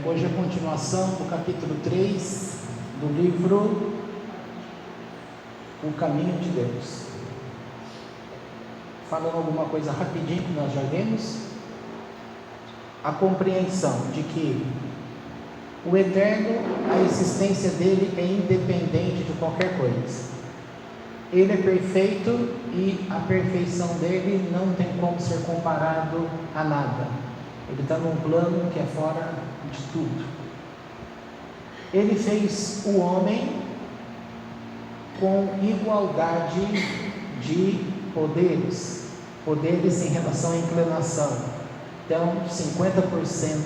Hoje é a continuação do capítulo 3 do livro O Caminho de Deus. Falando alguma coisa rapidinho que nós já vimos, a compreensão de que o Eterno, a existência dele é independente de qualquer coisa. Ele é perfeito e a perfeição dele não tem como ser comparado a nada. Ele está num plano que é fora de tudo. Ele fez o homem com igualdade de poderes em relação à inclinação. Então, 50%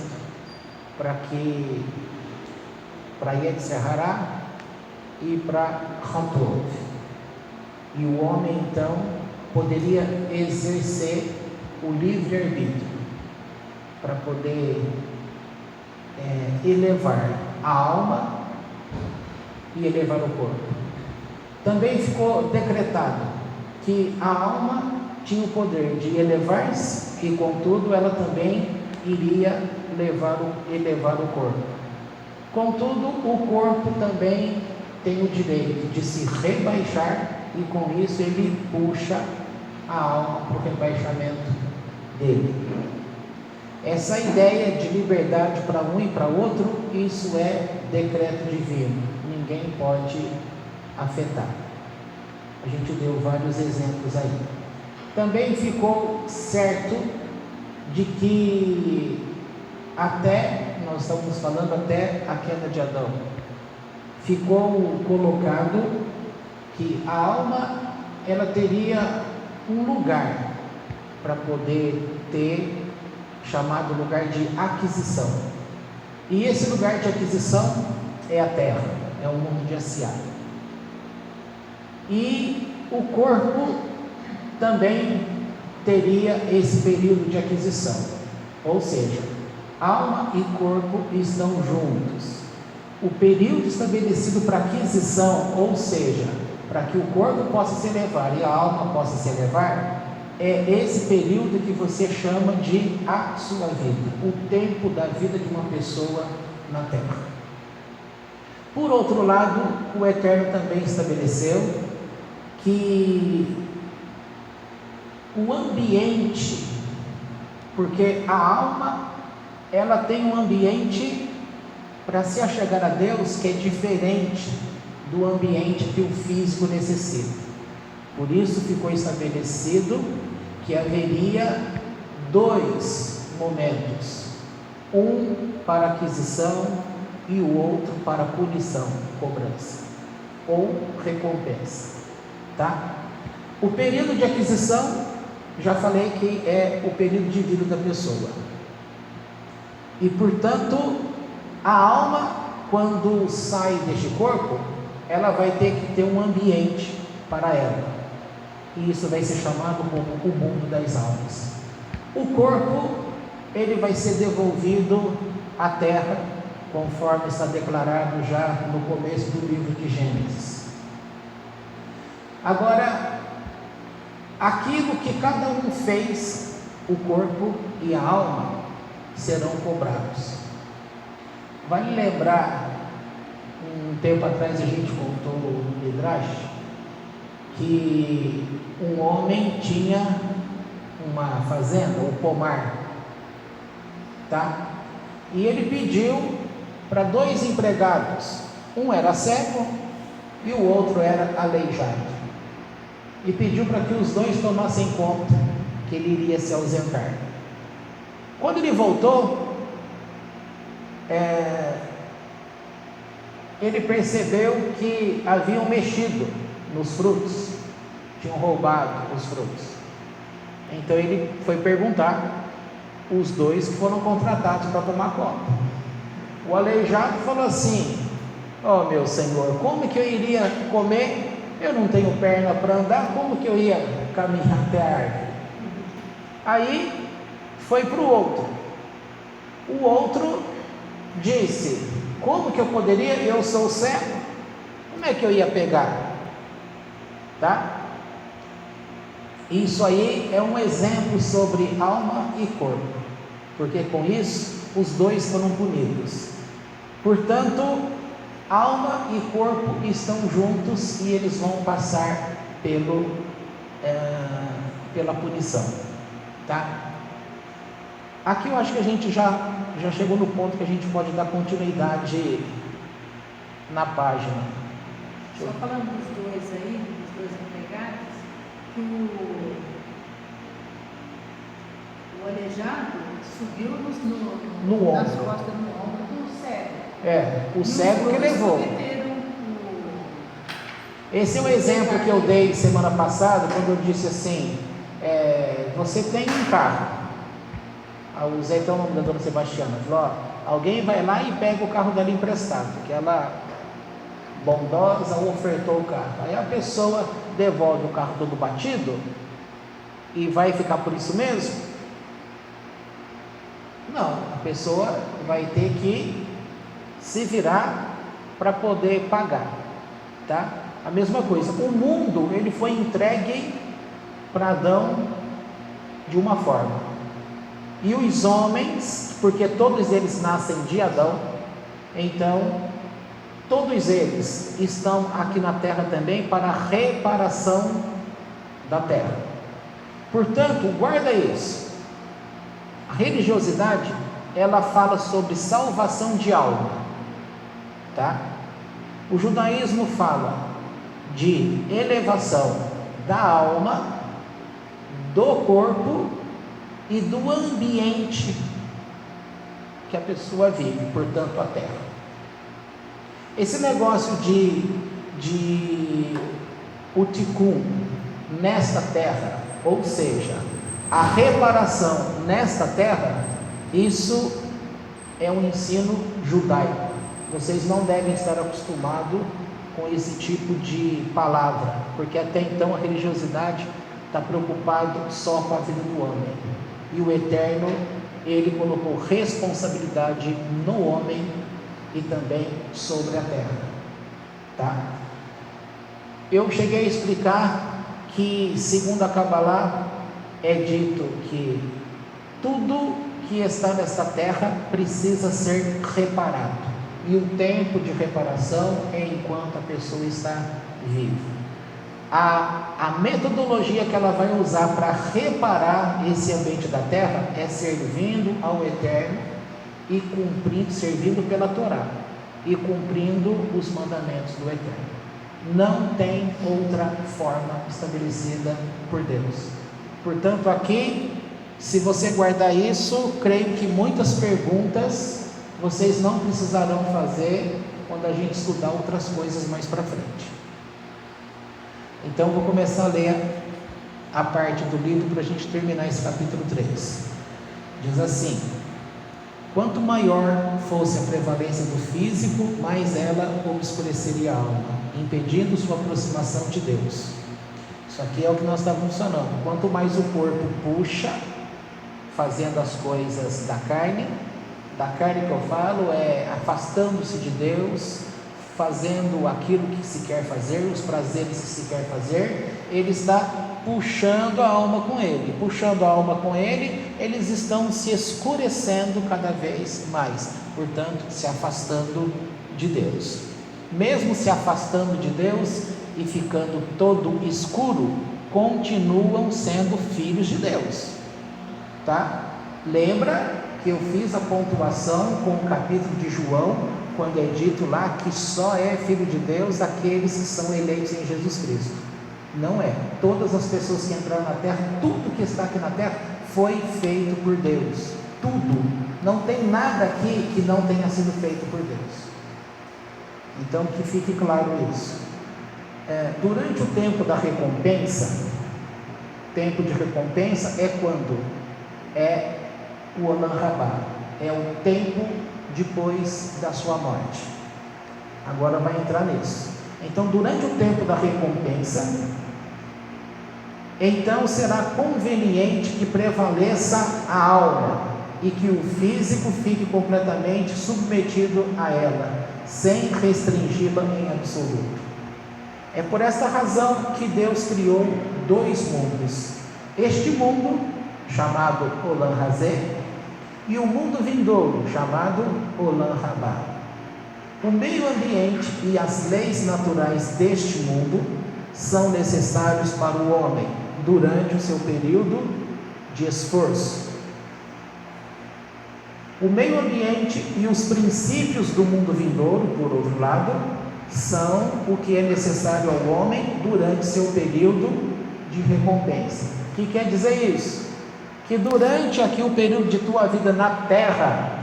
para Yetzirah e para Hamtov. E o homem, então, poderia exercer o livre-arbítrio para poder elevar a alma e elevar o corpo. Também ficou decretado que a alma tinha o poder de elevar-se e, contudo, ela também iria elevar o corpo. Contudo, o corpo também tem o direito de se rebaixar e, com isso, ele puxa a alma para o rebaixamento dele. Essa ideia de liberdade para um e para outro, isso é decreto divino, ninguém pode afetar. A gente deu vários exemplos aí. Também ficou certo de que nós estamos falando até a queda de Adão, ficou colocado que a alma, ela teria um lugar para poder ter, chamado lugar de aquisição. E esse lugar de aquisição é a terra, é o mundo de Asiá. E o corpo também teria esse período de aquisição, ou seja, alma e corpo estão juntos. O período estabelecido para aquisição, ou seja, para que o corpo possa se elevar e a alma possa se elevar, é esse período que você chama de a sua vida, o tempo da vida de uma pessoa na terra. Por outro lado, o Eterno também estabeleceu que o ambiente, porque a alma, ela tem um ambiente para se achegar a Deus que é diferente do ambiente que o físico necessita. Por isso ficou estabelecido que haveria dois momentos, um para aquisição e o outro para punição, cobrança ou recompensa, tá? O período de aquisição, já falei que é o período de vida da pessoa, e portanto a alma, quando sai deste corpo, ela vai ter que ter um ambiente para ela, e isso vai ser chamado como o mundo das almas. O corpo, ele vai ser devolvido à terra, conforme está declarado já no começo do livro de Gênesis. Agora, aquilo que cada um fez, o corpo e a alma serão cobrados. Vale lembrar, um tempo atrás a gente contou no Midrash, que um homem tinha uma fazenda, um pomar, tá? E ele pediu para dois empregados, um era cego e o outro era aleijado, e pediu para que os dois tomassem conta que ele iria se ausentar. Quando ele voltou, ele percebeu que haviam mexido nos frutos, tinham roubado os frutos. Então ele foi perguntar os dois que foram contratados para tomar conta. O aleijado falou assim: ó, meu senhor, como que eu iria comer? Eu não tenho perna para andar, como que eu ia caminhar até a árvore? Aí foi para o outro. O outro disse: como que eu poderia? Eu sou cego, como é que eu ia pegar? Tá? Isso aí é um exemplo sobre alma e corpo, porque com isso os dois foram punidos. Portanto, alma e corpo estão juntos e eles vão passar pela punição, tá? Aqui eu acho que a gente já chegou no ponto que a gente pode dar continuidade na página. Só falando dos dois aí, dos dois empregados, que o aleijado subiu no nas ombro. costas, no ombro do cego. O cego que levou. Esse é o exemplo que eu dei semana passada, quando eu disse assim, você tem um carro. Eu usei até o nome da dona Sebastiana, falou, alguém vai lá e pega o carro dela emprestado, porque ela, bondosa, ofertou o carro. Aí a pessoa devolve o carro todo batido e vai ficar por isso mesmo? Não, a pessoa vai ter que se virar para poder pagar, tá? A mesma coisa, o mundo ele foi entregue para Adão de uma forma, e os homens, porque todos eles nascem de Adão, então todos eles estão aqui na terra também para a reparação da terra. Portanto, guarda isso. A religiosidade, ela fala sobre salvação de alma, tá? O judaísmo fala de elevação da alma, do corpo e do ambiente que a pessoa vive, portanto a terra. Esse negócio de o tikkun nesta terra, ou seja, a reparação nesta terra, isso é um ensino judaico. Vocês não devem estar acostumados com esse tipo de palavra, porque até então a religiosidade está preocupado só com a vida do homem, e o Eterno, ele colocou responsabilidade no homem e também sobre a terra, tá? Eu cheguei a explicar que, segundo a Kabbalah, é dito que tudo que está nesta terra precisa ser reparado, e o tempo de reparação é enquanto a pessoa está viva. A metodologia que ela vai usar para reparar esse ambiente da terra é servindo ao Eterno e servindo pela Torá e cumprindo os mandamentos do Eterno. Não tem outra forma estabelecida por Deus. Portanto, aqui, se você guardar isso, creio que muitas perguntas vocês não precisarão fazer quando a gente estudar outras coisas mais para frente. Então, vou começar a ler a parte do livro para a gente terminar esse capítulo 3. Diz assim: quanto maior fosse a prevalência do físico, mais ela obscureceria a alma, impedindo sua aproximação de Deus. Isso aqui é o que nós estávamos falando. Quanto mais o corpo puxa, fazendo as coisas da carne que eu falo, afastando-se de Deus, fazendo aquilo que se quer fazer, os prazeres que se quer fazer, ele está puxando a alma com ele. Puxando a alma com ele, eles estão se escurecendo cada vez mais, portanto, se afastando de Deus. Mesmo se afastando de Deus e ficando todo escuro, continuam sendo filhos de Deus, tá? Lembra que eu fiz a pontuação com o capítulo de João, quando é dito lá que só é filho de Deus aqueles que são eleitos em Jesus Cristo. Não é. Todas as pessoas que entraram na terra, tudo que está aqui na terra foi feito por Deus. Tudo. Não tem nada aqui que não tenha sido feito por Deus. Então, que fique claro isso. Durante o tempo da recompensa, tempo de recompensa é quando é o Olam Rabá, é o tempo depois da sua morte. Agora vai entrar nisso. Então, durante o tempo da recompensa, então será conveniente que prevaleça a alma e que o físico fique completamente submetido a ela, sem restringi-la em absoluto. É por esta razão que Deus criou dois mundos. Este mundo, chamado Olam Hazé, e o mundo vindouro, chamado Olam Rabá. O meio ambiente e as leis naturais deste mundo são necessários para o homem durante o seu período de esforço. O meio ambiente e os princípios do mundo vindouro, por outro lado, são o que é necessário ao homem durante seu período de recompensa. O que quer dizer isso? Que durante aqui o período de tua vida na terra,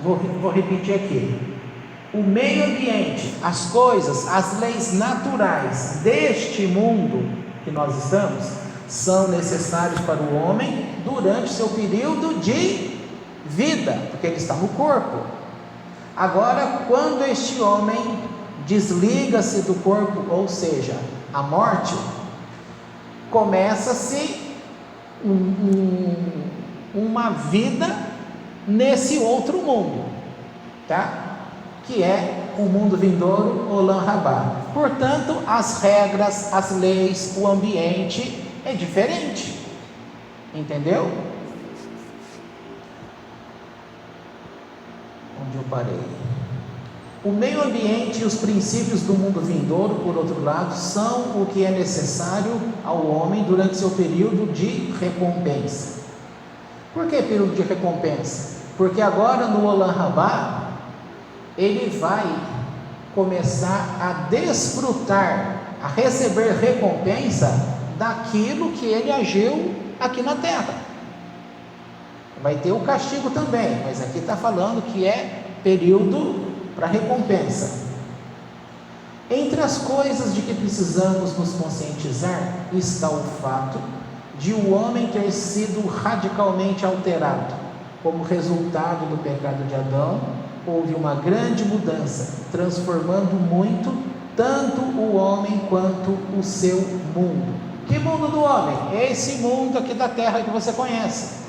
vou repetir aqui, o meio ambiente, as coisas, as leis naturais deste mundo que nós estamos, são necessários para o homem durante seu período de vida, porque ele está no corpo. Agora, quando este homem desliga-se do corpo, ou seja, a morte, começa-se uma vida nesse outro mundo, tá? Que é o mundo vindouro, Olam Rabá. Portanto, as regras, as leis, o ambiente é diferente, entendeu? Onde eu parei? O meio ambiente e os princípios do mundo vindouro, por outro lado, são o que é necessário ao homem durante seu período de recompensa. Por que período de recompensa? Porque agora no Olam Rabá, ele vai começar a desfrutar, a receber recompensa daquilo que ele agiu aqui na terra. Vai ter o castigo também, mas aqui está falando que é período para recompensa. Entre as coisas de que precisamos nos conscientizar está o fato de o homem ter sido radicalmente alterado. Como resultado do pecado de Adão, houve uma grande mudança, transformando muito tanto o homem quanto o seu mundo. Que mundo do homem? É esse mundo aqui da terra que você conhece,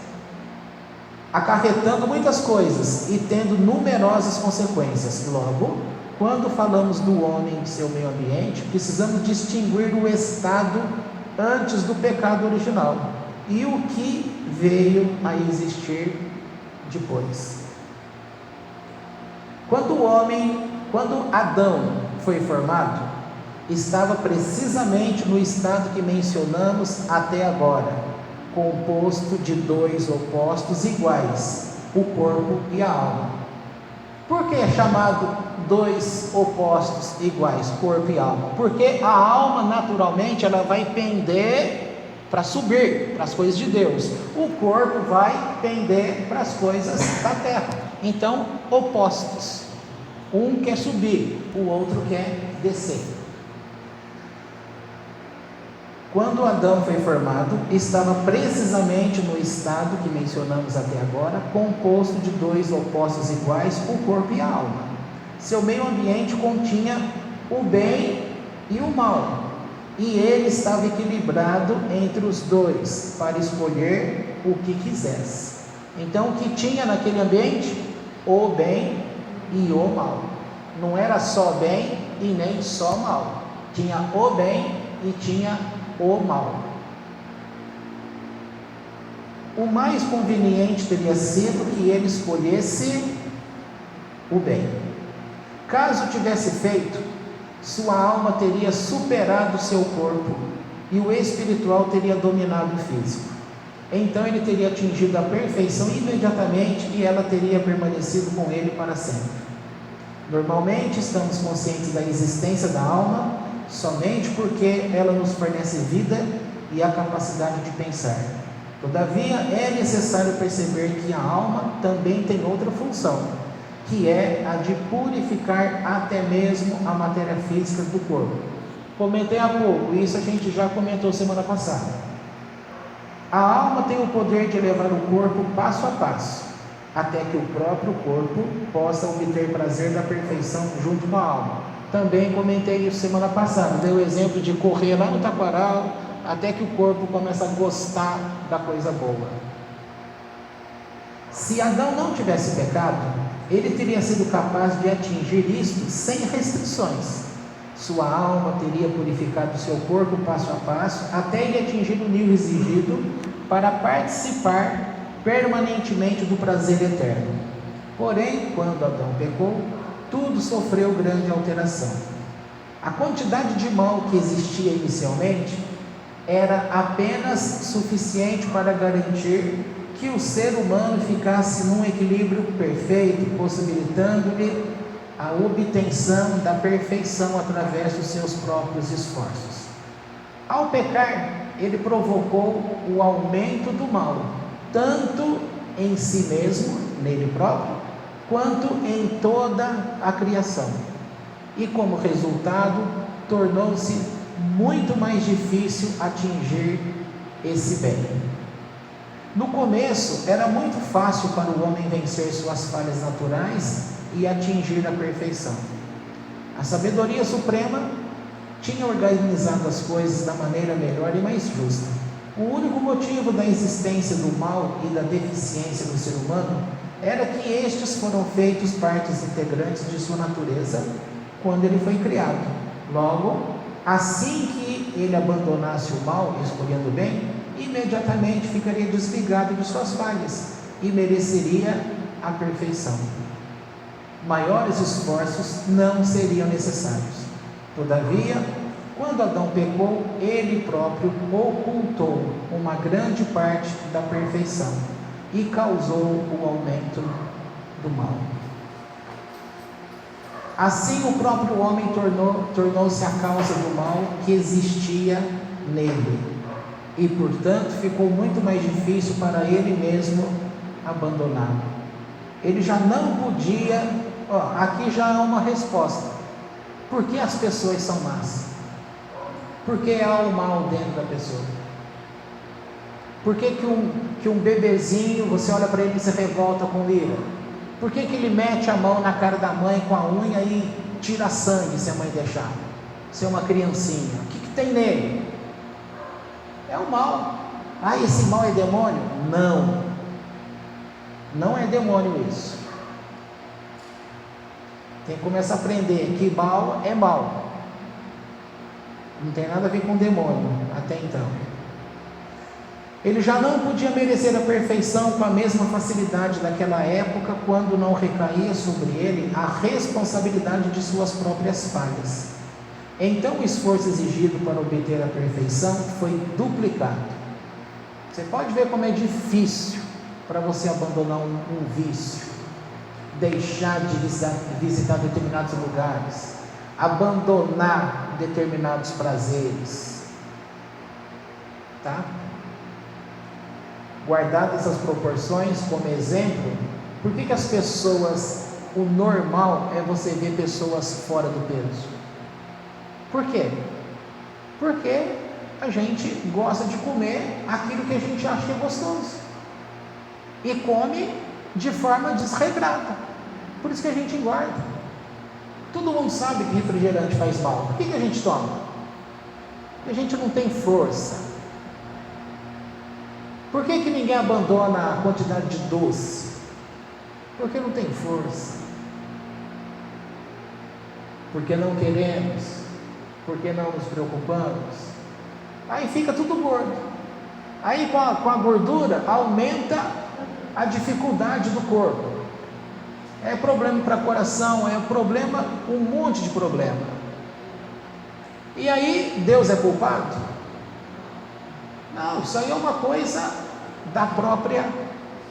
acarretando muitas coisas e tendo numerosas consequências. Logo, quando falamos do homem e seu meio ambiente, precisamos distinguir o estado antes do pecado original e o que veio a existir depois. Quando Adão foi formado, estava precisamente no estado que mencionamos até agora, composto de dois opostos iguais, o corpo e a alma. Por que é chamado dois opostos iguais, corpo e alma? Porque a alma naturalmente ela vai pender para subir para as coisas de Deus, o corpo vai pender para as coisas da terra. Então, opostos, um quer subir, o outro quer descer. Quando Adão foi formado, estava precisamente no estado que mencionamos até agora, composto de dois opostos iguais, o corpo e a alma. Seu meio ambiente continha o bem e o mal, e ele estava equilibrado entre os dois, para escolher o que quisesse. Então, o que tinha naquele ambiente? O bem e o mal. Não era só bem e nem só mal. Tinha o bem e tinha o mal. O mais conveniente teria sido que ele escolhesse o bem. Caso tivesse feito, sua alma teria superado seu corpo e o espiritual teria dominado o físico. Então ele teria atingido a perfeição imediatamente e ela teria permanecido com ele para sempre. Normalmente estamos conscientes da existência da alma somente porque ela nos fornece vida e a capacidade de pensar. Todavia, é necessário perceber que a alma também tem outra função, que é a de purificar até mesmo a matéria física do corpo. Comentei há pouco, isso a gente já comentou semana passada. A alma tem o poder de levar o corpo passo a passo, até que o próprio corpo possa obter prazer da perfeição junto com a alma. Também comentei isso semana passada, dei o exemplo de correr lá no taquaral, até que o corpo começa a gostar da coisa boa. Se Adão não tivesse pecado, ele teria sido capaz de atingir isto sem restrições. Sua alma teria purificado seu corpo passo a passo, até ele atingir o nível exigido para participar permanentemente do prazer eterno. Porém, quando Adão pecou, tudo sofreu grande alteração. A quantidade de mal que existia inicialmente era apenas suficiente para garantir que o ser humano ficasse num equilíbrio perfeito, possibilitando-lhe a obtenção da perfeição através dos seus próprios esforços. Ao pecar, ele provocou o aumento do mal, tanto em si mesmo, nele próprio, quanto em toda a criação. E como resultado, tornou-se muito mais difícil atingir esse bem. No começo, era muito fácil para o homem vencer suas falhas naturais e atingir a perfeição. A sabedoria suprema tinha organizado as coisas da maneira melhor e mais justa. O único motivo da existência do mal e da deficiência do ser humano era que estes foram feitos partes integrantes de sua natureza quando ele foi criado. Logo, assim que ele abandonasse o mal, escolhendo o bem, imediatamente ficaria desligado de suas falhas e mereceria a perfeição. Maiores esforços não seriam necessários. Todavia, quando Adão pecou, ele próprio ocultou uma grande parte da perfeição e causou o aumento do mal. Assim, o próprio homem tornou-se a causa do mal que existia nele, e portanto ficou muito mais difícil para ele mesmo abandoná-lo. Ele já não podia, aqui já há uma resposta. Por que as pessoas são más? Por que há o mal dentro da pessoa? Por que um bebezinho, você olha para ele e se revolta com ira? Por que ele mete a mão na cara da mãe com a unha e tira sangue se a mãe deixar? Se é uma criancinha, o que tem nele? É o mal. Esse mal é demônio? Não, não é demônio isso. Tem que começar a aprender que mal é mal, não tem nada a ver com demônio até então. Ele já não podia merecer a perfeição com a mesma facilidade daquela época, quando não recaía sobre ele a responsabilidade de suas próprias falhas. Então o esforço exigido para obter a perfeição foi duplicado. Você pode ver como é difícil para você abandonar um vício, deixar de visitar determinados lugares, abandonar determinados prazeres, tá? Guardadas essas proporções como exemplo, por que as pessoas, o normal é você ver pessoas fora do peso? Por quê? Porque a gente gosta de comer aquilo que a gente acha que é gostoso e come de forma desregrada, por isso que a gente engorda. Todo mundo sabe que refrigerante faz mal. Por que a gente toma? Porque a gente não tem força. Por que ninguém abandona a quantidade de doce? Porque não tem força. Porque não queremos. Porque não nos preocupamos. Aí fica tudo gordo. Aí com a gordura aumenta a dificuldade do corpo. É problema para coração, é problema, um monte de problema. E aí Deus é culpado? Não, isso aí é uma coisa da própria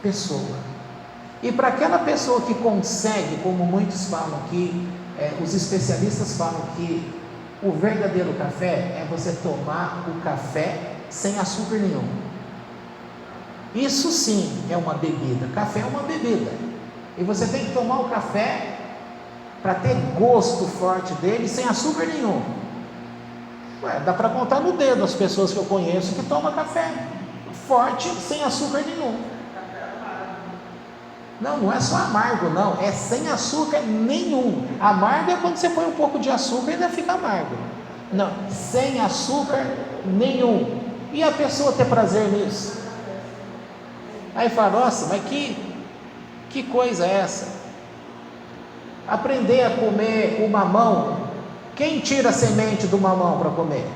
pessoa. E para aquela pessoa que consegue, como muitos falam que, os especialistas falam que o verdadeiro café é você tomar o café sem açúcar nenhum. Isso sim é uma bebida. Café é uma bebida. E você tem que tomar o café para ter gosto forte dele, sem açúcar nenhum. Dá para contar no dedo as pessoas que eu conheço que tomam café forte, sem açúcar nenhum. Não é só amargo, não, é sem açúcar nenhum. Amargo é quando você põe um pouco de açúcar e ainda fica amargo. Não, sem açúcar nenhum. E a pessoa ter prazer nisso? Aí fala, nossa, mas que coisa é essa? Aprender a comer o mamão. Quem tira a semente do mamão para comer?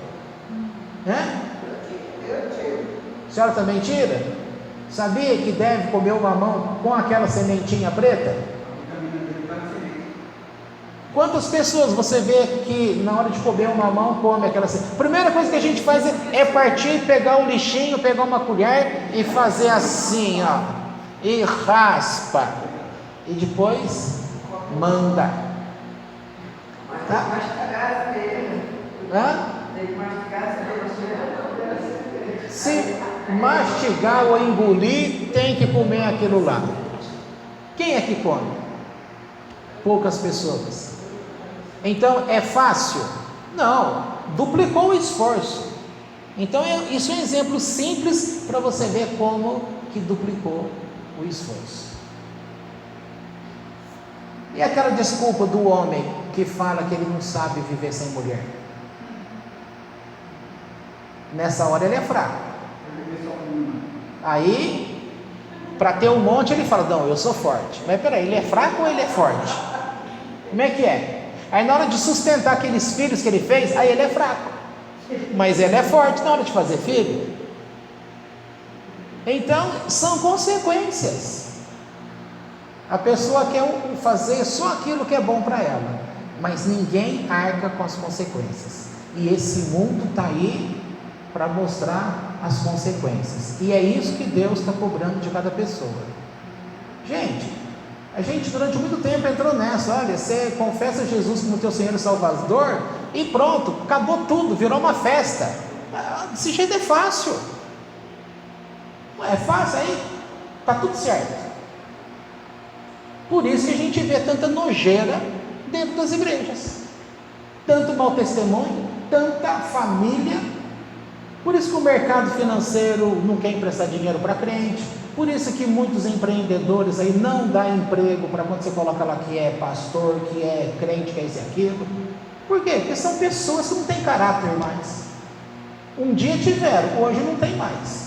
A senhora também tira? Sabia que deve comer o mamão com aquela sementinha preta? Quantas pessoas você vê que na hora de comer o mamão come aquela sementinha? Primeira coisa que a gente faz é partir, pegar o lixinho, pegar uma colher e fazer assim, ó, e raspa, e depois manda. Tá? Hã? Se mastigar ou engolir, tem que comer aquilo lá. Quem é que come? Poucas pessoas. Então é fácil? Não, duplicou o esforço. Então isso é um exemplo simples para você ver como que duplicou o esforço. E aquela desculpa do homem que fala que ele não sabe viver sem mulher? Nessa hora ele é fraco. Aí, para ter um monte, ele fala: não, eu sou forte. Mas peraí, ele é fraco ou ele é forte? Como é que é? Aí na hora de sustentar aqueles filhos que ele fez, aí ele é fraco. Mas ele é forte na hora de fazer filho. Então, são consequências. A pessoa quer fazer só aquilo que é bom para ela, mas ninguém arca com as consequências. E esse mundo está aí para mostrar as consequências. E é isso que Deus está cobrando de cada pessoa. Gente, a gente durante muito tempo entrou nessa. Olha, você confessa Jesus como teu Senhor e Salvador e pronto, acabou tudo, virou uma festa. Desse jeito é fácil. É fácil, aí está tudo certo. Por isso que a gente vê tanta nojeira dentro das igrejas, tanto mau testemunho, tanta família. Por isso que o mercado financeiro não quer emprestar dinheiro para crente. Por isso que muitos empreendedores aí não dão emprego para quando você coloca lá que é pastor, que é crente, que é isso e aquilo. Por quê? Porque são pessoas que não têm caráter mais. Um dia tiveram, hoje não tem mais.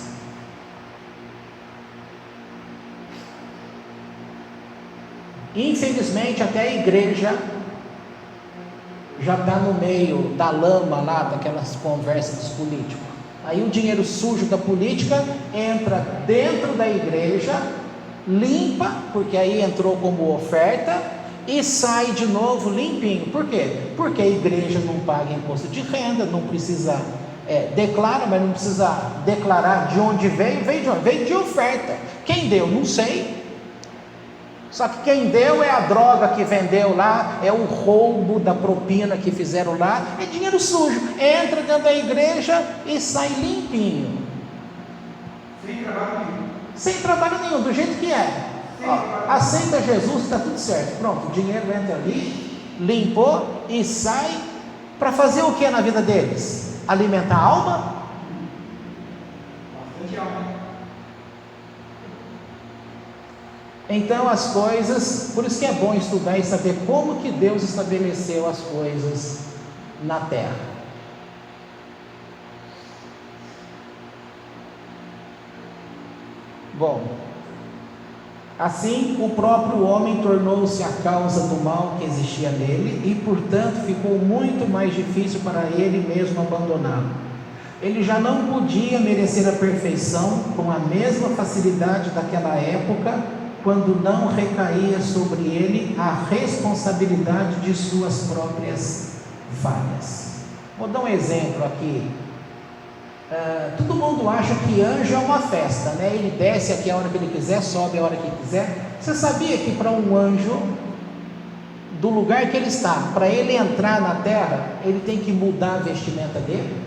Infelizmente até a igreja já está no meio da lama lá, daquelas conversas dos políticos. Aí o dinheiro sujo da política entra dentro da igreja, limpa, porque aí entrou como oferta, e sai de novo limpinho. Por quê? Porque a igreja não paga imposto de renda, não precisa, declara, mas não precisa declarar de onde veio. Veio de onde? Veio de oferta. Quem deu? Não sei. Só que quem deu é a droga que vendeu lá, é o roubo da propina que fizeram lá, é dinheiro sujo, entra dentro da igreja e sai limpinho. Sem trabalho nenhum, do jeito que é. Ó, aceita Jesus, está tudo certo, pronto, o dinheiro entra ali, limpou e sai para fazer o que na vida deles? Alimentar a alma? Bastante alma. Então as coisas, por isso que é bom estudar e saber como que Deus estabeleceu as coisas na terra. Bom, assim o próprio homem tornou-se a causa do mal que existia nele e portanto ficou muito mais difícil para ele mesmo abandoná-lo. Ele já não podia merecer a perfeição com a mesma facilidade daquela época, quando não recaía sobre ele a responsabilidade de suas próprias falhas. Vou dar um exemplo aqui. Todo mundo acha que anjo é uma festa, né? Ele desce aqui a hora que ele quiser, sobe a hora que quiser. Você sabia que para um anjo, do lugar que ele está, para ele entrar na terra, ele tem que mudar a vestimenta dele?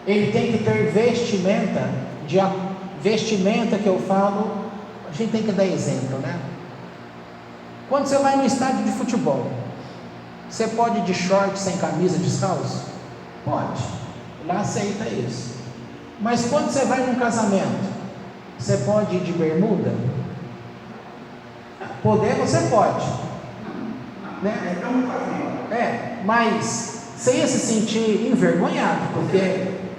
Ele tem que ter vestimenta que eu falo. A gente tem que dar exemplo, né? Quando você vai no estádio de futebol, você pode ir de short, sem camisa, descalço? Pode, lá aceita isso. Mas quando você vai num casamento, você pode ir de bermuda? Poder você pode, né? Mas você ia se sentir envergonhado,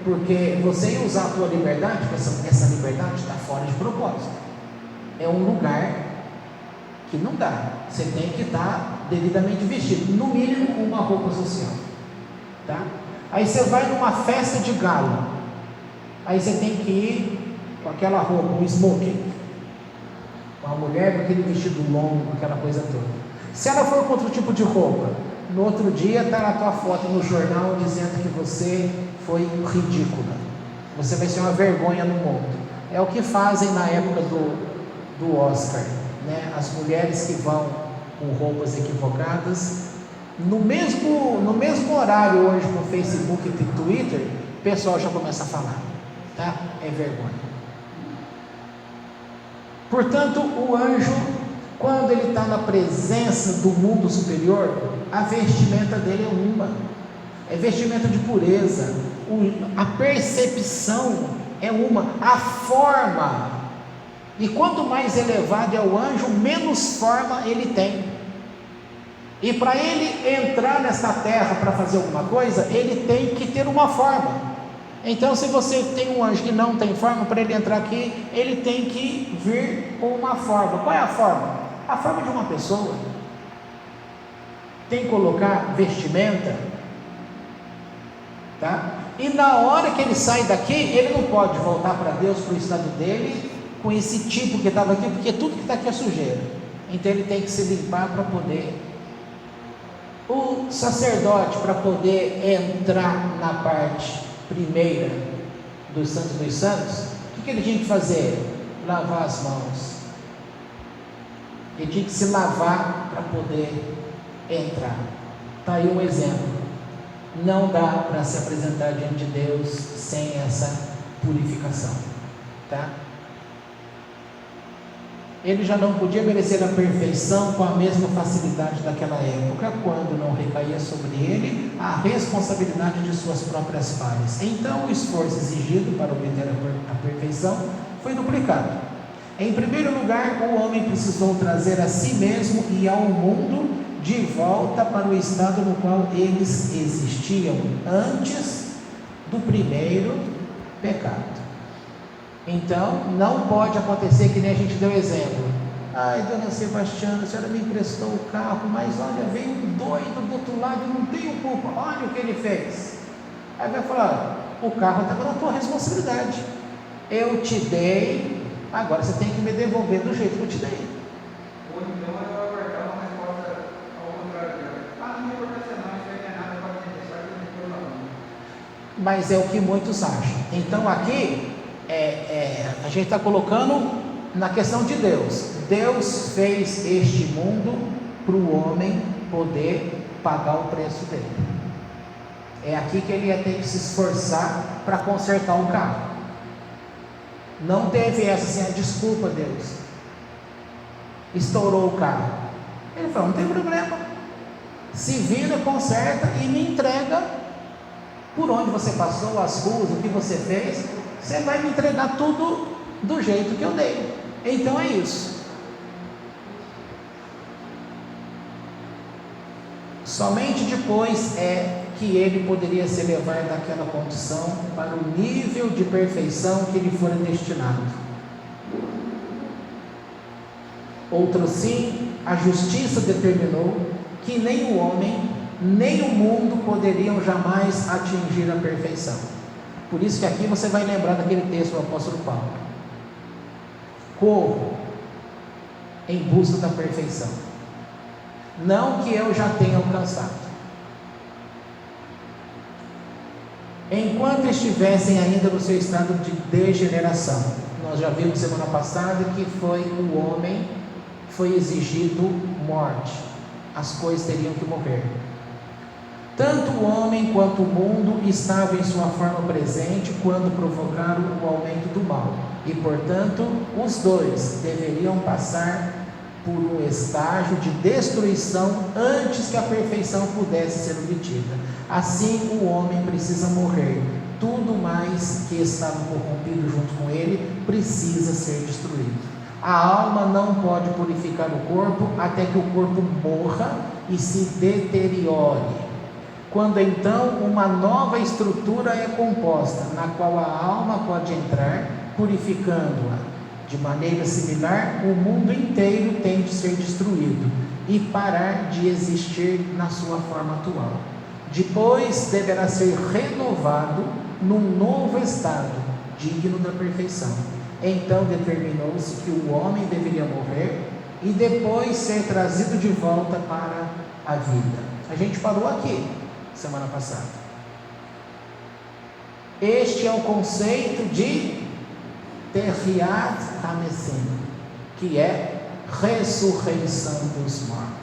porque você ia usar a tua liberdade, porque essa liberdade está fora de propósito. É um lugar que não dá. Você tem que estar devidamente vestido, no mínimo com uma roupa social, tá? Aí você vai numa festa de gala. Aí você tem que ir com aquela roupa, um smoking, uma mulher com aquele vestido longo, aquela coisa toda. Se ela for com outro tipo de roupa, no outro dia está na tua foto no jornal dizendo que você foi ridícula, você vai ser uma vergonha no mundo. É o que fazem na época do Oscar, né? As mulheres que vão com roupas equivocadas, no mesmo horário hoje no Facebook e no Twitter, o pessoal já começa a falar, tá? É vergonha. Portanto, o anjo, quando ele está na presença do mundo superior, a vestimenta dele é vestimenta de pureza, a percepção é a forma, e quanto mais elevado é o anjo, menos forma ele tem. E para ele entrar nessa terra para fazer alguma coisa, ele tem que ter uma forma. Então, se você tem um anjo que não tem forma, para ele entrar aqui, ele tem que vir com uma forma. Qual é a forma? A forma de uma pessoa. Tem que colocar vestimenta, tá? E na hora que ele sai daqui, ele não pode voltar para Deus, para o estado dele, com esse tipo que estava aqui, porque tudo que está aqui é sujeira. Então ele tem que se limpar para poder. O sacerdote, para poder entrar na parte primeira do Santo dos Santos, o que ele tinha que fazer? Lavar as mãos. Ele tinha que se lavar para poder entrar. Está aí um exemplo. Não dá para se apresentar diante de Deus sem essa purificação, tá? Ele já não podia merecer a perfeição com a mesma facilidade daquela época, quando não recaía sobre ele a responsabilidade de suas próprias falhas. Então o esforço exigido para obter a perfeição foi duplicado. Em primeiro lugar, o homem precisou trazer a si mesmo e ao mundo de volta para o estado no qual eles existiam antes do primeiro pecado. Então, não pode acontecer que nem a gente deu exemplo. Ai, dona Sebastiana, a senhora me emprestou o carro, mas olha, veio um doido do outro lado, eu não tenho culpa, olha o que ele fez. Aí vai falar, o carro estava na tua responsabilidade, eu te dei, agora você tem que me devolver do jeito que eu te dei. Ou então ela vai guardar uma resposta ao contrário dela. Não me importa não, isso aí não é nada, pode ter, só que não foi lá. Mas é o que muitos acham. Então aqui, a gente está colocando na questão de Deus. Deus fez este mundo para o homem poder pagar o preço dele. É aqui que ele ia ter que se esforçar para consertar o carro. Não teve essa assim, desculpa Deus, estourou o carro. Ele falou, não tem problema, se vira, conserta e me entrega por onde você passou, as ruas, o que você fez, você vai me entregar tudo do jeito que eu dei. Então é isso. Somente depois que ele poderia se elevar daquela condição para o nível de perfeição que lhe fora destinado. Outro sim, a justiça determinou que nem o homem, nem o mundo poderiam jamais atingir a perfeição. Por isso que aqui você vai lembrar daquele texto do apóstolo Paulo. Corro em busca da perfeição, não que eu já tenha alcançado. Enquanto estivessem ainda no seu estado de degeneração, nós já vimos semana passada que foi o homem, foi exigido morte, as coisas teriam que morrer. Tanto o homem quanto o mundo estavam em sua forma presente quando provocaram o aumento do mal, e portanto os dois deveriam passar por um estágio de destruição antes que a perfeição pudesse ser obtida. Assim o homem precisa morrer, tudo mais que estava corrompido junto com ele precisa ser destruído. A alma não pode purificar o corpo até que o corpo morra e se deteriore. Quando então uma nova estrutura é composta, na qual a alma pode entrar, purificando-a. De maneira similar, o mundo inteiro tem de ser destruído e parar de existir na sua forma atual. Depois deverá ser renovado num novo estado, digno da perfeição. Então determinou-se que o homem deveria morrer e depois ser trazido de volta para a vida. A gente parou aqui semana passada. Este é o conceito de Tehiat HaMesim, que é ressurreição dos mortos.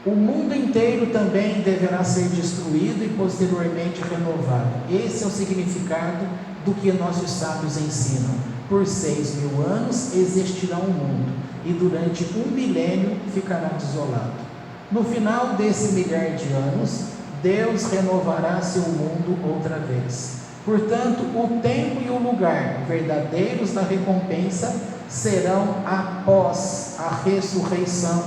O mundo inteiro também deverá ser destruído e posteriormente renovado. Esse é o significado do que nossos sábios ensinam. Por 6.000 anos existirá um mundo, e durante 1 milênio ficará desolado. No final desse milhar de anos, Deus renovará seu mundo outra vez. Portanto, o tempo e o lugar verdadeiros da recompensa serão após a ressurreição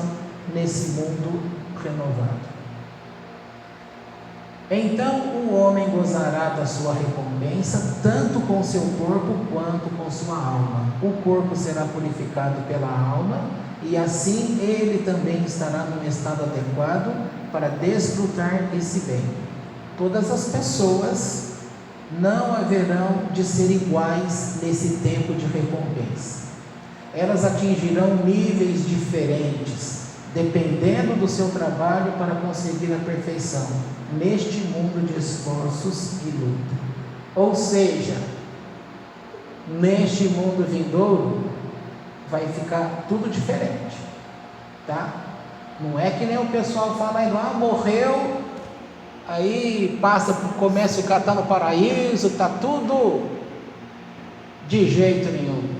nesse mundo renovado. Então o homem gozará da sua recompensa, tanto com seu corpo quanto com sua alma. O corpo será purificado pela alma, e assim ele também estará num estado adequado para desfrutar desse bem. Todas as pessoas não haverão de ser iguais nesse tempo de recompensa. Elas atingirão níveis diferentes, dependendo do seu trabalho para conseguir a perfeição neste mundo de esforços e luta. Ou seja, neste mundo vindouro vai ficar tudo diferente, tá? Não é que nem o pessoal fala aí lá, morreu, aí passa, começa a ficar, tá no paraíso, tá tudo de jeito nenhum.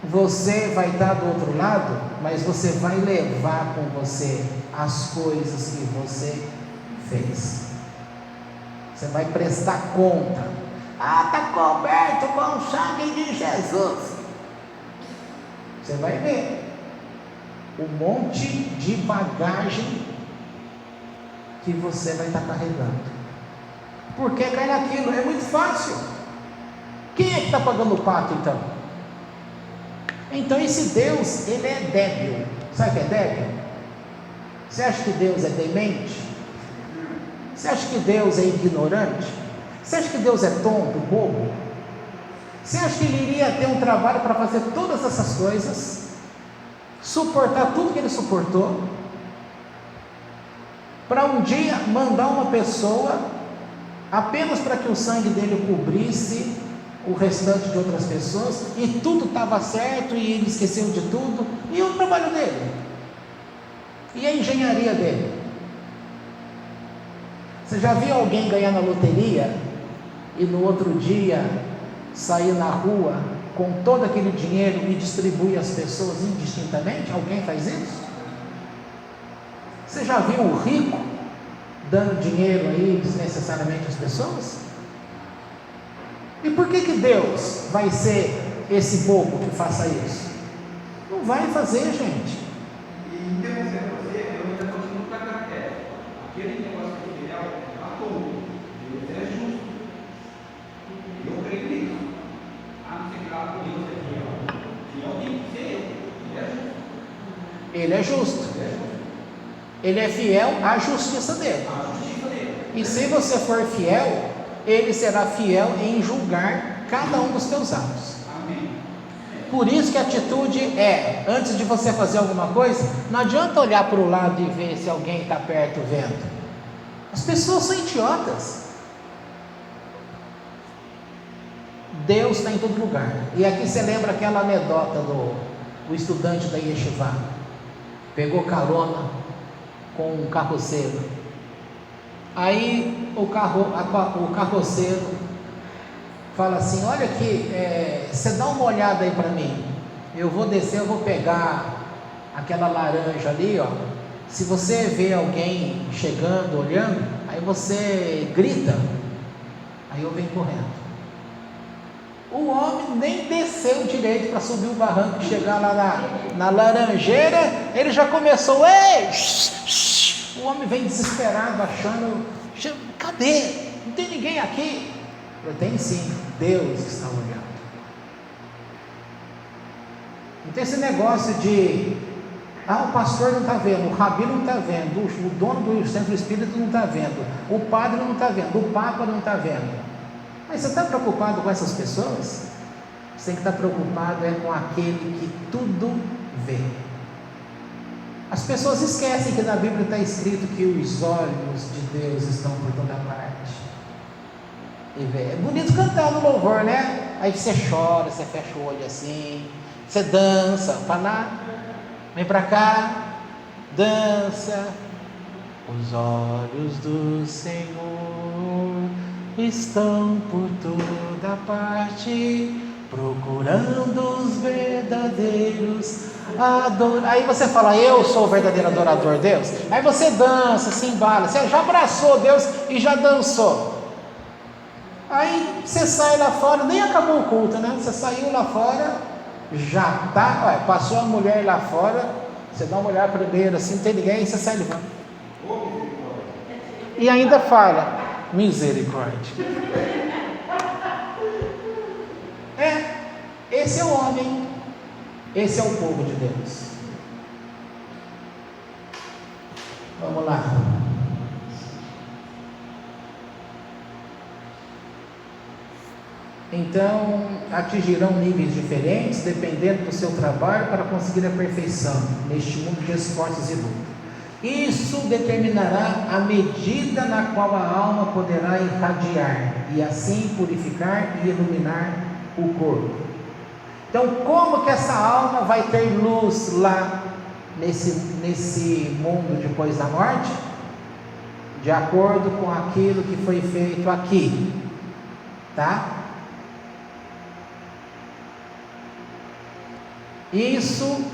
Você vai estar do outro lado, mas você vai levar com você as coisas que você fez. Você vai prestar conta. Está coberto com o sangue de Jesus. Você vai ver o monte de bagagem que você vai estar carregando. Por que cai naquilo? É muito fácil. Quem é que está pagando o pato então? Então esse Deus, ele é débil. Sabe o que é débil? Você acha que Deus é demente? Você acha que Deus é ignorante? Você acha que Deus é tonto, bobo? Você acha que ele iria ter um trabalho para fazer todas essas coisas? Suportar tudo que ele suportou? Para um dia mandar uma pessoa apenas para que o sangue dele cobrisse o restante de outras pessoas, e tudo estava certo, e ele esqueceu de tudo, e o trabalho dele, e a engenharia dele. Você já viu alguém ganhar na loteria, e no outro dia, sair na rua, com todo aquele dinheiro, e distribuir às pessoas indistintamente? Alguém faz isso? Você já viu um rico, dando dinheiro aí, desnecessariamente às pessoas? E por que Deus vai ser esse bobo que faça isso? Não vai fazer, gente. E em termos de você, eu ainda continuo com a carteira. Aquele negócio de fiel é matou. Deus é justo. E eu creio nisso. Não sei que lá com Deus é fiel. Fiel tem que ser eu. Ele é justo. Ele é justo. Ele é fiel à justiça dele. A justiça dele. E se você for fiel, ele será fiel em julgar cada um dos teus atos. Amém. Por isso que a atitude é, antes de você fazer alguma coisa, não adianta olhar para o lado e ver se alguém está perto vendo. As pessoas são idiotas. Deus está em todo lugar. E aqui você lembra aquela anedota do estudante da Yeshiva, pegou carona com um carroceiro. Aí o carroceiro fala assim: olha aqui, você dá uma olhada aí para mim, eu vou descer, eu vou pegar aquela laranja ali, ó. Se você vê alguém chegando, olhando, aí você grita, aí eu venho correndo. O homem nem desceu direito para subir o barranco, chegar lá na laranjeira, ele já começou: ei! O homem vem desesperado, achando: cadê? Não tem ninguém aqui. Eu tenho sim, Deus está olhando. Então esse negócio de O pastor não está vendo, o rabino não está vendo, o dono do centro espírita não está vendo, o padre não está vendo, o papa não está vendo. Mas você está preocupado com essas pessoas? Você tem que estar preocupado com aquele que tudo vê. As pessoas esquecem que na Bíblia está escrito que os olhos de Deus estão por toda parte. E vê. É bonito cantar no louvor, né? Aí você chora, você fecha o olho assim, você dança, fala, vem para cá, dança. Os olhos do Senhor estão por toda parte, procurando os verdadeiros adoradores. Aí você fala, eu sou o verdadeiro adorador de Deus. Aí você dança, se embala, você já abraçou Deus e já dançou. Aí você sai lá fora, nem acabou o culto, né? Você saiu lá fora, já tá, passou a mulher lá fora, você dá uma olhada primeiro assim, não tem ninguém, você sai levando. E ainda fala, misericórdia. Esse é o homem, esse é o povo de Deus. Vamos lá. Então, atingirão níveis diferentes, dependendo do seu trabalho, para conseguir a perfeição, neste mundo de esforços e luta. Isso determinará a medida na qual a alma poderá irradiar, e assim purificar e iluminar o corpo. Então, como que essa alma vai ter luz lá nesse mundo depois da morte? De acordo com aquilo que foi feito aqui, tá? Isso,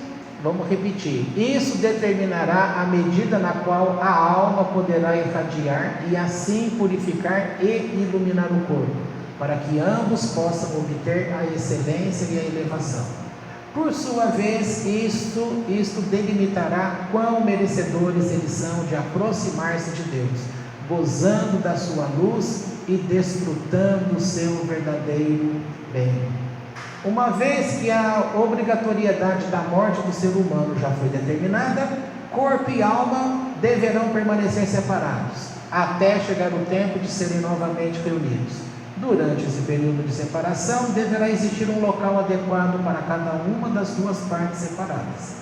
vamos repetir, isso determinará a medida na qual a alma poderá irradiar e assim purificar e iluminar o corpo, para que ambos possam obter a excelência e a elevação. Por sua vez, isto delimitará quão merecedores eles são de aproximar-se de Deus, gozando da sua luz e desfrutando do seu verdadeiro bem. Uma vez que a obrigatoriedade da morte do ser humano já foi determinada, corpo e alma deverão permanecer separados, até chegar o tempo de serem novamente reunidos. Durante esse período de separação, deverá existir um local adequado para cada uma das duas partes separadas.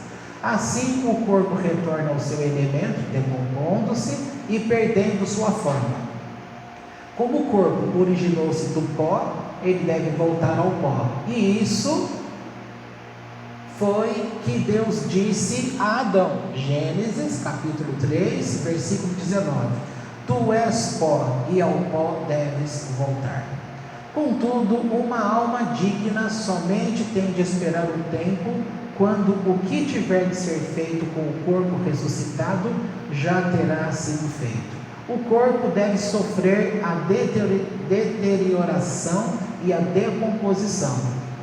Assim, o corpo retorna ao seu elemento, decompondo-se e perdendo sua forma. Como o corpo originou-se do pó, ele deve voltar ao pó. E isso foi que Deus disse a Adão. Gênesis capítulo 3, versículo 19. Tu és pó, e ao pó deves voltar. Contudo, uma alma digna somente tem de esperar o tempo, quando o que tiver de ser feito com o corpo ressuscitado já terá sido feito. O corpo deve sofrer a deterioração e a decomposição,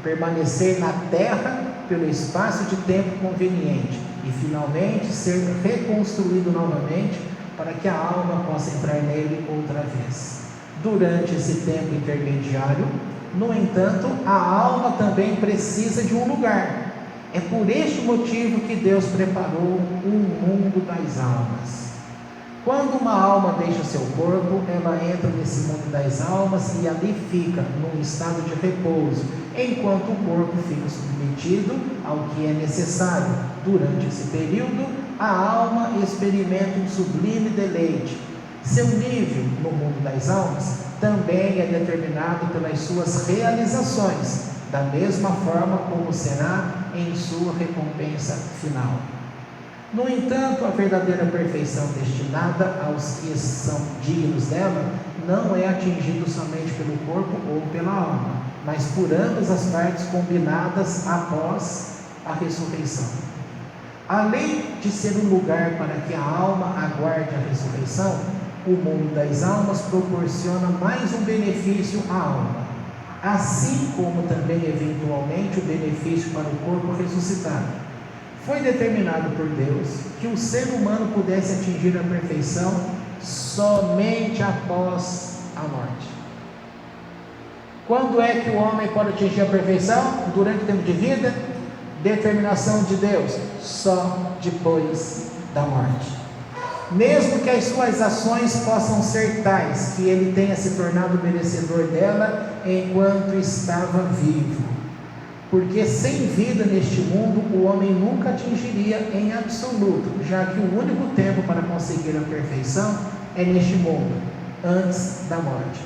permanecer na terra pelo espaço de tempo conveniente e finalmente ser reconstruído novamente para que a alma possa entrar nele outra vez. Durante esse tempo intermediário, no entanto, a alma também precisa de um lugar. É por este motivo que Deus preparou um mundo das almas. Quando uma alma deixa seu corpo, ela entra nesse mundo das almas e ali fica num estado de repouso, enquanto o corpo fica submetido ao que é necessário. Durante esse período, a alma experimenta um sublime deleite. Seu nível no mundo das almas também é determinado pelas suas realizações, da mesma forma como será em sua recompensa final. No entanto, a verdadeira perfeição destinada aos que são dignos dela não é atingida somente pelo corpo ou pela alma, mas por ambas as partes combinadas após a ressurreição. Além de ser um lugar para que a alma aguarde a ressurreição, o mundo das almas proporciona mais um benefício à alma, assim como também eventualmente o benefício para o corpo ressuscitado. Foi determinado por Deus que o ser humano pudesse atingir a perfeição somente após a morte. Quando é que o homem pode atingir a perfeição? Durante o tempo de vida? determinação de Deus, só depois da morte. Mesmo que as suas ações possam ser tais que ele tenha se tornado merecedor dela enquanto estava vivo, porque sem vida neste mundo o homem nunca atingiria em absoluto, já que o único tempo para conseguir a perfeição é neste mundo, antes da morte.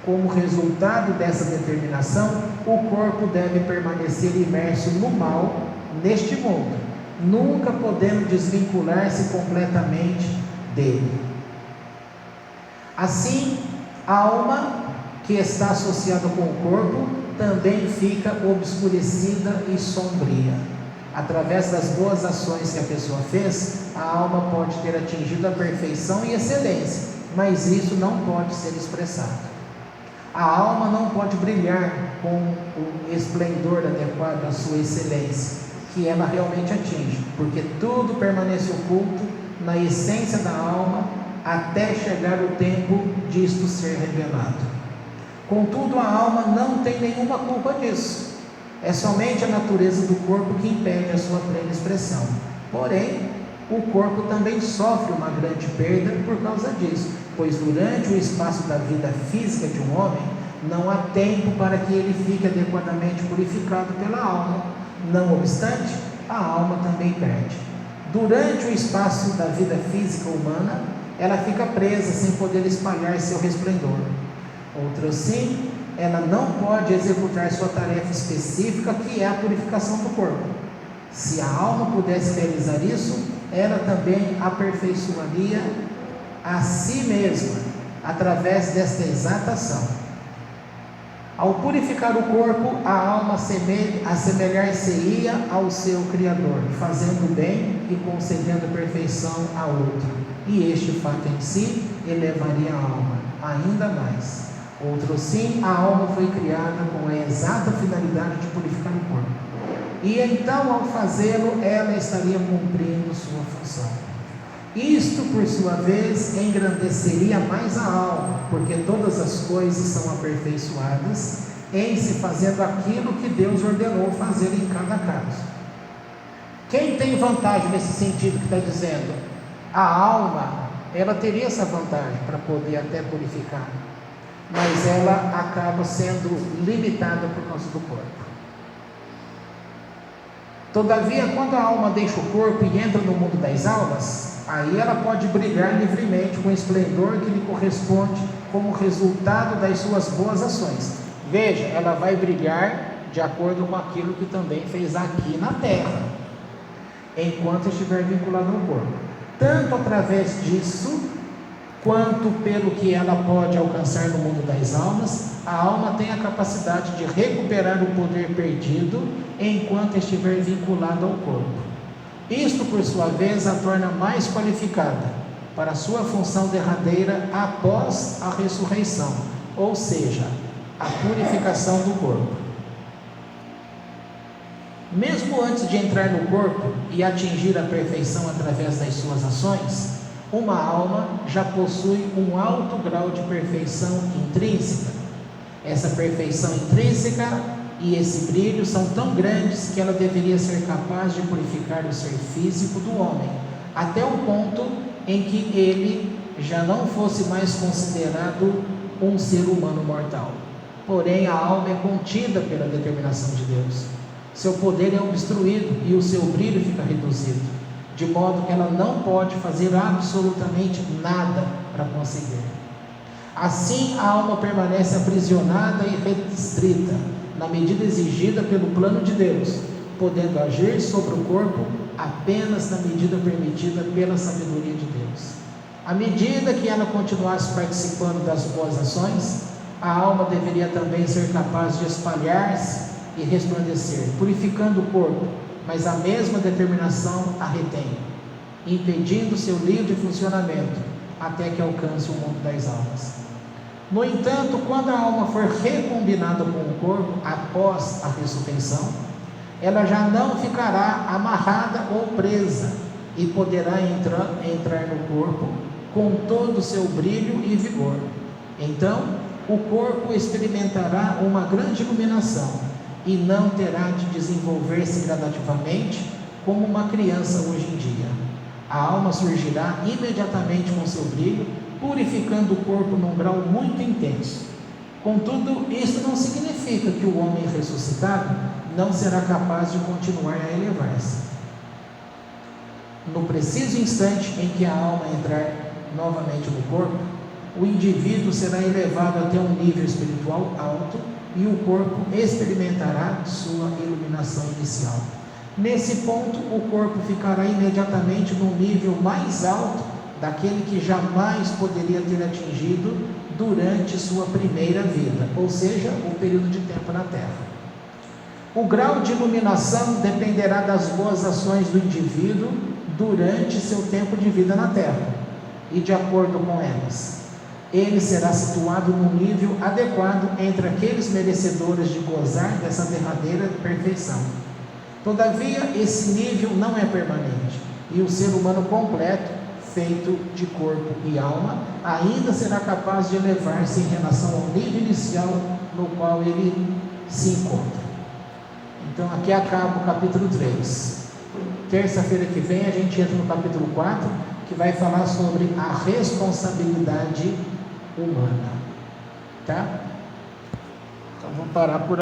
Como resultado dessa determinação, o corpo deve permanecer imerso no mal neste mundo, nunca podendo desvincular-se completamente dele. Assim, a alma que está associada com o corpo também fica obscurecida e sombria. Através das boas ações que a pessoa fez, a alma pode ter atingido a perfeição e excelência, mas isso não pode ser expressado. A alma não pode brilhar com o esplendor adequado à sua excelência, que ela realmente atinge, porque tudo permanece oculto na essência da alma até chegar o tempo disto ser revelado. Contudo, a alma não tem nenhuma culpa disso. É somente a natureza do corpo que impede a sua plena expressão. Porém, o corpo também sofre uma grande perda por causa disso, pois durante o espaço da vida física de um homem, não há tempo para que ele fique adequadamente purificado pela alma. Não obstante, a alma também perde. Durante o espaço da vida física humana, ela fica presa sem poder espalhar seu resplendor. Outra sim, ela não pode executar sua tarefa específica, que é a purificação do corpo. Se a alma pudesse realizar isso, ela também aperfeiçoaria a si mesma, através desta exata ação. Ao purificar o corpo, a alma assemelhar-se-ia ao seu Criador, fazendo bem e concedendo perfeição a outro. E este fato em si elevaria a alma ainda mais. Outro sim, a alma foi criada com a exata finalidade de purificar o corpo. E então, ao fazê-lo, ela estaria cumprindo sua função. Isto, por sua vez, engrandeceria mais a alma, porque todas as coisas são aperfeiçoadas em se fazendo aquilo que Deus ordenou fazer em cada caso. Quem tem vantagem nesse sentido que está dizendo? A alma, ela teria essa vantagem para poder até purificar, mas ela acaba sendo limitada por causa do corpo. Todavia, quando a alma deixa o corpo e entra no mundo das almas, aí ela pode brilhar livremente com o esplendor que lhe corresponde como resultado das suas boas ações. Veja, ela vai brilhar de acordo com aquilo que também fez aqui na terra, enquanto estiver vinculado no corpo. Tanto através disso, quanto pelo que ela pode alcançar no mundo das almas, a alma tem a capacidade de recuperar o poder perdido enquanto estiver vinculada ao corpo. Isto, por sua vez, a torna mais qualificada para a sua função derradeira após a ressurreição, ou seja, a purificação do corpo. Mesmo antes de entrar no corpo e atingir a perfeição através das suas ações, uma alma já possui um alto grau de perfeição intrínseca. Essa perfeição intrínseca e esse brilho são tão grandes que ela deveria ser capaz de purificar o ser físico do homem, até o ponto em que ele já não fosse mais considerado um ser humano mortal. Porém, a alma é contida pela determinação de Deus. Seu poder é obstruído e o seu brilho fica reduzido, de modo que ela não pode fazer absolutamente nada para conseguir. Assim, a alma permanece aprisionada e restrita, na medida exigida pelo plano de Deus, podendo agir sobre o corpo apenas na medida permitida pela sabedoria de Deus. À medida que ela continuasse participando das boas ações, a alma deveria também ser capaz de espalhar-se e resplandecer, purificando o corpo, mas a mesma determinação a retém, impedindo seu livre funcionamento até que alcance o mundo das almas. No entanto, quando a alma for recombinada com o corpo após a ressurreição, ela já não ficará amarrada ou presa e poderá entrar no corpo com todo o seu brilho e vigor. Então, o corpo experimentará uma grande iluminação e não terá de desenvolver-se gradativamente como uma criança hoje em dia. A alma surgirá imediatamente com seu brilho, purificando o corpo num grau muito intenso. Contudo, isso não significa que o homem ressuscitado não será capaz de continuar a elevar-se. No preciso instante em que a alma entrar novamente no corpo, o indivíduo será elevado até um nível espiritual alto e o corpo experimentará sua iluminação inicial. Nesse ponto, o corpo ficará imediatamente num nível mais alto daquele que jamais poderia ter atingido durante sua primeira vida, ou seja, o período de tempo na Terra. O grau de iluminação dependerá das boas ações do indivíduo durante seu tempo de vida na Terra, e de acordo com elas, ele será situado num nível adequado entre aqueles merecedores de gozar dessa derradeira perfeição. Todavia, esse nível não é permanente, e o ser humano completo, feito de corpo e alma, ainda será capaz de elevar-se em relação ao nível inicial no qual ele se encontra. Então aqui acaba o capítulo 3. Terça-feira que vem a gente entra no capítulo 4, que vai falar sobre a responsabilidade humana. Tá? Então vamos parar por aqui.